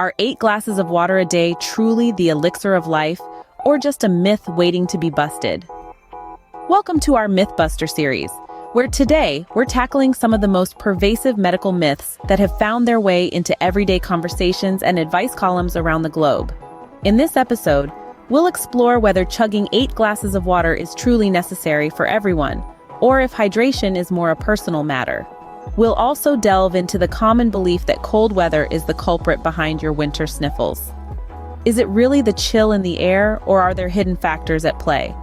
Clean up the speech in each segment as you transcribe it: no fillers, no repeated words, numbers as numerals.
Are 8 glasses of water a day truly the elixir of life, or just a myth waiting to be busted? Welcome to our Mythbuster series, where today we're tackling some of the most pervasive medical myths that have found their way into everyday conversations and advice columns around the globe. In this episode, we'll explore whether chugging 8 glasses of water is truly necessary for everyone, or if hydration is more a personal matter. We'll also delve into the common belief that cold weather is the culprit behind your winter sniffles. Is it really the chill in the air, or are there hidden factors at play?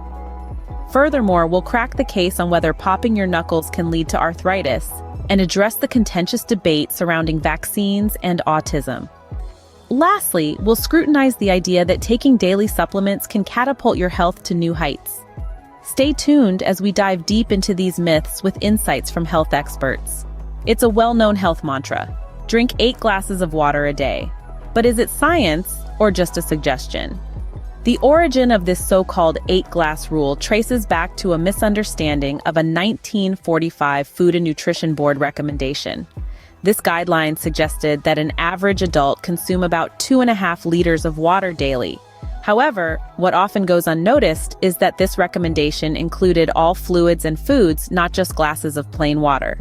Furthermore, we'll crack the case on whether popping your knuckles can lead to arthritis and address the contentious debate surrounding vaccines and autism. Lastly, we'll scrutinize the idea that taking daily supplements can catapult your health to new heights. Stay tuned as we dive deep into these myths with insights from health experts. It's a well-known health mantra: drink 8 glasses of water a day. But is it science or just a suggestion? The origin of this so-called 8-glass rule traces back to a misunderstanding of a 1945 Food and Nutrition Board recommendation. This guideline suggested that an average adult consume about 2.5 liters of water daily. However, what often goes unnoticed is that this recommendation included all fluids and foods, not just glasses of plain water.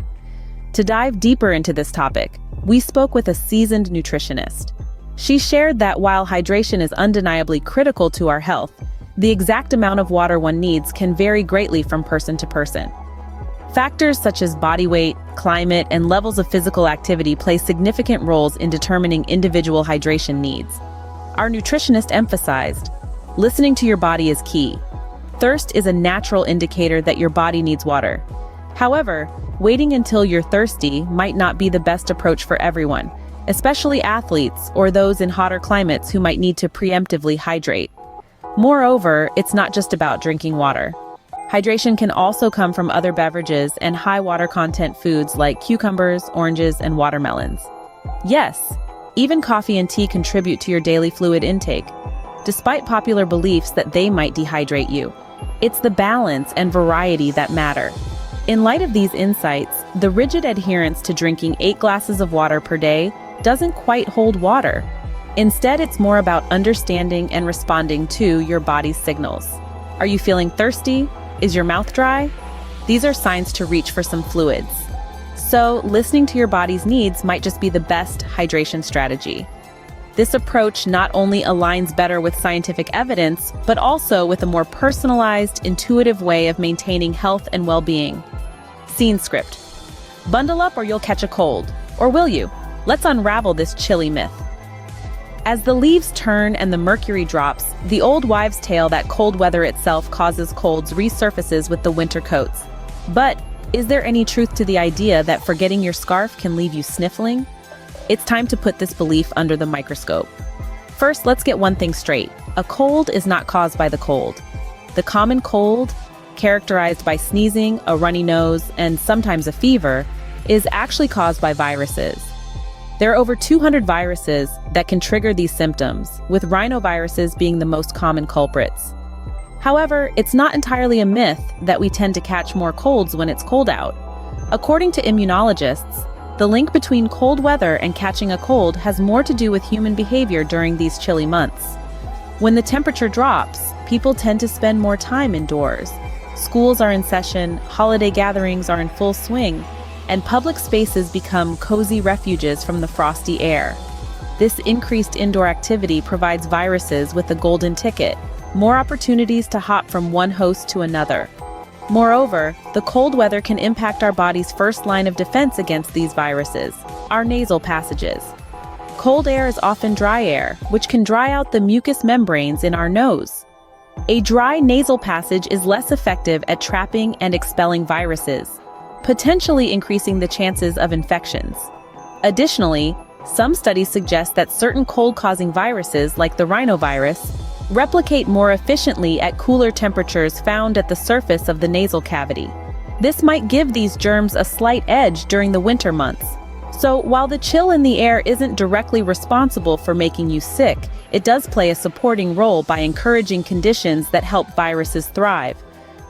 To dive deeper into this topic, we spoke with a seasoned nutritionist. She shared that while hydration is undeniably critical to our health, the exact amount of water one needs can vary greatly from person to person. Factors such as body weight, climate, and levels of physical activity play significant roles in determining individual hydration needs. Our nutritionist emphasized, listening to your body is key. Thirst is a natural indicator that your body needs water. However, waiting until you're thirsty might not be the best approach for everyone, especially athletes or those in hotter climates who might need to preemptively hydrate. Moreover, it's not just about drinking water. Hydration can also come from other beverages and high water content foods like cucumbers, oranges, and watermelons. Yes, even coffee and tea contribute to your daily fluid intake, despite popular beliefs that they might dehydrate you. It's the balance and variety that matter. In light of these insights, the rigid adherence to drinking 8 glasses of water per day doesn't quite hold water. Instead, it's more about understanding and responding to your body's signals. Are you feeling thirsty? Is your mouth dry? These are signs to reach for some fluids. So, listening to your body's needs might just be the best hydration strategy. This approach not only aligns better with scientific evidence, but also with a more personalized, intuitive way of maintaining health and well-being. Scene script. Bundle up or you'll catch a cold. Or will you? Let's unravel this chilly myth. As the leaves turn and the mercury drops, the old wives' tale that cold weather itself causes colds resurfaces with the winter coats. But is there any truth to the idea that forgetting your scarf can leave you sniffling? It's time to put this belief under the microscope. First, let's get one thing straight. A cold is not caused by the cold. The common cold, characterized by sneezing, a runny nose, and sometimes a fever, is actually caused by viruses. There are over 200 viruses that can trigger these symptoms, with rhinoviruses being the most common culprits. However, it's not entirely a myth that we tend to catch more colds when it's cold out. According to immunologists, the link between cold weather and catching a cold has more to do with human behavior during these chilly months. When the temperature drops, people tend to spend more time indoors. Schools are in session, holiday gatherings are in full swing, and public spaces become cozy refuges from the frosty air. This increased indoor activity provides viruses with a golden ticket, more opportunities to hop from one host to another. Moreover, the cold weather can impact our body's first line of defense against these viruses, our nasal passages. Cold air is often dry air, which can dry out the mucous membranes in our nose. A dry nasal passage is less effective at trapping and expelling viruses, potentially increasing the chances of infections. Additionally, some studies suggest that certain cold-causing viruses, like the rhinovirus, replicate more efficiently at cooler temperatures found at the surface of the nasal cavity. This might give these germs a slight edge during the winter months. So, while the chill in the air isn't directly responsible for making you sick, it does play a supporting role by encouraging conditions that help viruses thrive.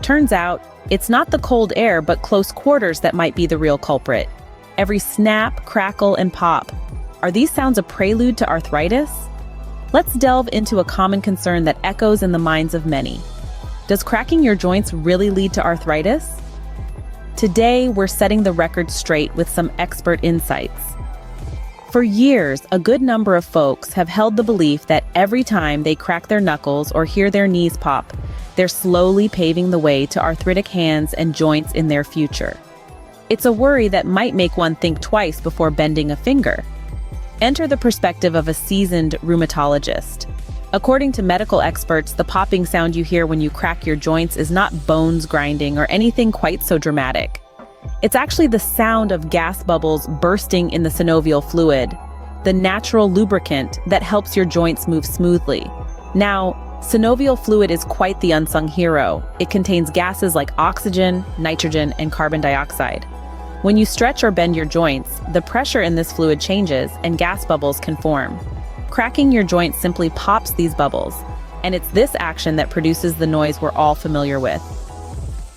Turns out, it's not the cold air but close quarters that might be the real culprit. Every snap, crackle, and pop. Are these sounds a prelude to arthritis? Let's delve into a common concern that echoes in the minds of many. Does cracking your joints really lead to arthritis? Today, we're setting the record straight with some expert insights. For years, a good number of folks have held the belief that every time they crack their knuckles or hear their knees pop, they're slowly paving the way to arthritic hands and joints in their future. It's a worry that might make one think twice before bending a finger. Enter the perspective of a seasoned rheumatologist. According to medical experts, the popping sound you hear when you crack your joints is not bones grinding or anything quite so dramatic. It's actually the sound of gas bubbles bursting in the synovial fluid, the natural lubricant that helps your joints move smoothly. Now, synovial fluid is quite the unsung hero. It contains gases like oxygen, nitrogen, and carbon dioxide. When you stretch or bend your joints, the pressure in this fluid changes and gas bubbles can form. Cracking your joint simply pops these bubbles, and it's this action that produces the noise we're all familiar with.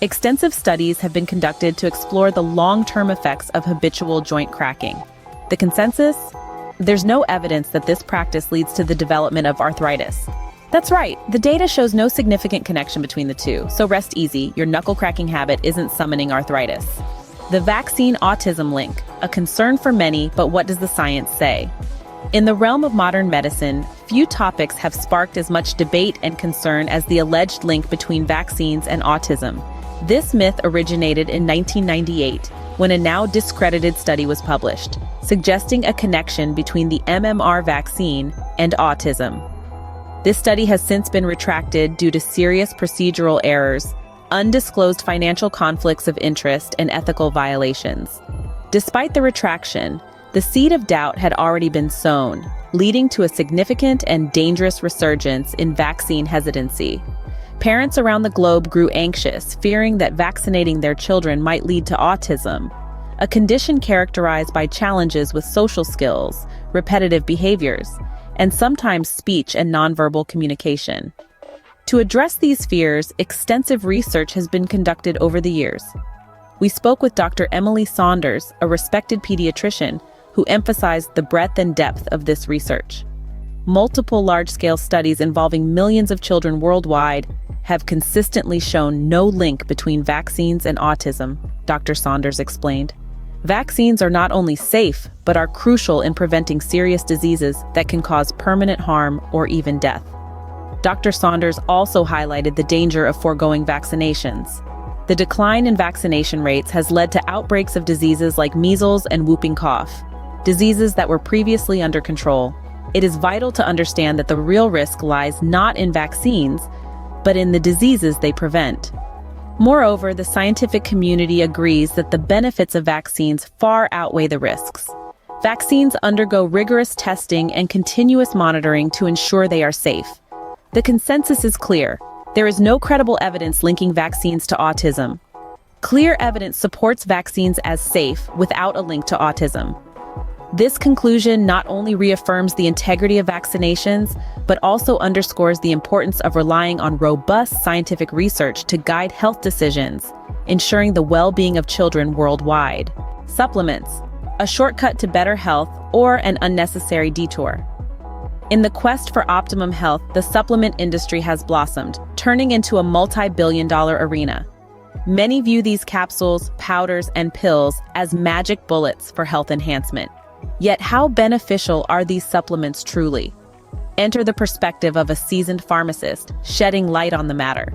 Extensive studies have been conducted to explore the long-term effects of habitual joint cracking. The consensus? There's no evidence that this practice leads to the development of arthritis. That's right, the data shows no significant connection between the two, so rest easy, your knuckle-cracking habit isn't summoning arthritis. The vaccine-autism link, a concern for many, but what does the science say? In the realm of modern medicine, few topics have sparked as much debate and concern as the alleged link between vaccines and autism. This myth originated in 1998, when a now discredited study was published, suggesting a connection between the MMR vaccine and autism. This study has since been retracted due to serious procedural errors, undisclosed financial conflicts of interest, and ethical violations. Despite the retraction, the seed of doubt had already been sown, leading to a significant and dangerous resurgence in vaccine hesitancy. Parents around the globe grew anxious, fearing that vaccinating their children might lead to autism, a condition characterized by challenges with social skills, repetitive behaviors, and sometimes speech and nonverbal communication. To address these fears, extensive research has been conducted over the years. We spoke with Dr. Emily Saunders, a respected pediatrician, who emphasized the breadth and depth of this research. Multiple large-scale studies involving millions of children worldwide have consistently shown no link between vaccines and autism, Dr. Saunders explained. Vaccines are not only safe, but are crucial in preventing serious diseases that can cause permanent harm or even death. Dr. Saunders also highlighted the danger of foregoing vaccinations. The decline in vaccination rates has led to outbreaks of diseases like measles and whooping cough, diseases that were previously under control. It is vital to understand that the real risk lies not in vaccines, but in the diseases they prevent. Moreover, the scientific community agrees that the benefits of vaccines far outweigh the risks. Vaccines undergo rigorous testing and continuous monitoring to ensure they are safe. The consensus is clear. There is no credible evidence linking vaccines to autism. Clear evidence supports vaccines as safe without a link to autism. This conclusion not only reaffirms the integrity of vaccinations, but also underscores the importance of relying on robust scientific research to guide health decisions, ensuring the well-being of children worldwide. Supplements, a shortcut to better health or an unnecessary detour. In the quest for optimum health, the supplement industry has blossomed, turning into a multi-billion-dollar arena. Many view these capsules, powders, and pills as magic bullets for health enhancement. Yet how beneficial are these supplements truly? Enter the perspective of a seasoned pharmacist, shedding light on the matter.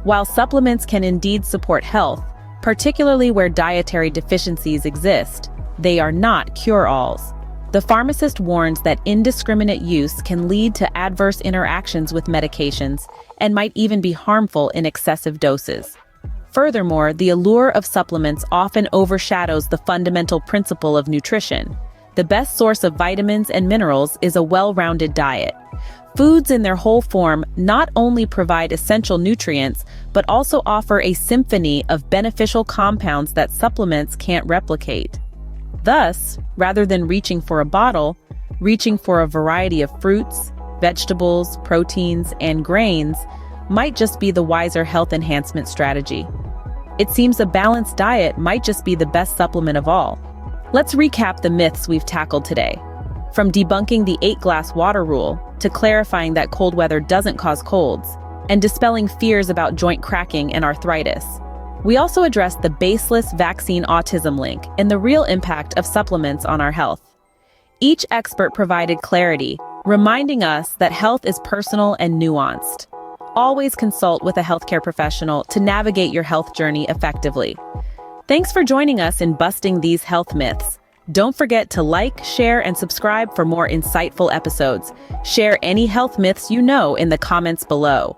While supplements can indeed support health, particularly where dietary deficiencies exist, they are not cure-alls. The pharmacist warns that indiscriminate use can lead to adverse interactions with medications and might even be harmful in excessive doses. Furthermore, the allure of supplements often overshadows the fundamental principle of nutrition. The best source of vitamins and minerals is a well-rounded diet. Foods in their whole form not only provide essential nutrients, but also offer a symphony of beneficial compounds that supplements can't replicate. Thus, rather than reaching for a bottle, reaching for a variety of fruits, vegetables, proteins, and grains might just be the wiser health enhancement strategy. It seems a balanced diet might just be the best supplement of all. Let's recap the myths we've tackled today. From debunking the 8-glass water rule to clarifying that cold weather doesn't cause colds, and dispelling fears about joint cracking and arthritis. We also addressed the baseless vaccine autism link and the real impact of supplements on our health. Each expert provided clarity, reminding us that health is personal and nuanced. Always consult with a healthcare professional to navigate your health journey effectively. Thanks for joining us in busting these health myths. Don't forget to like, share, and subscribe for more insightful episodes. Share any health myths you know in the comments below.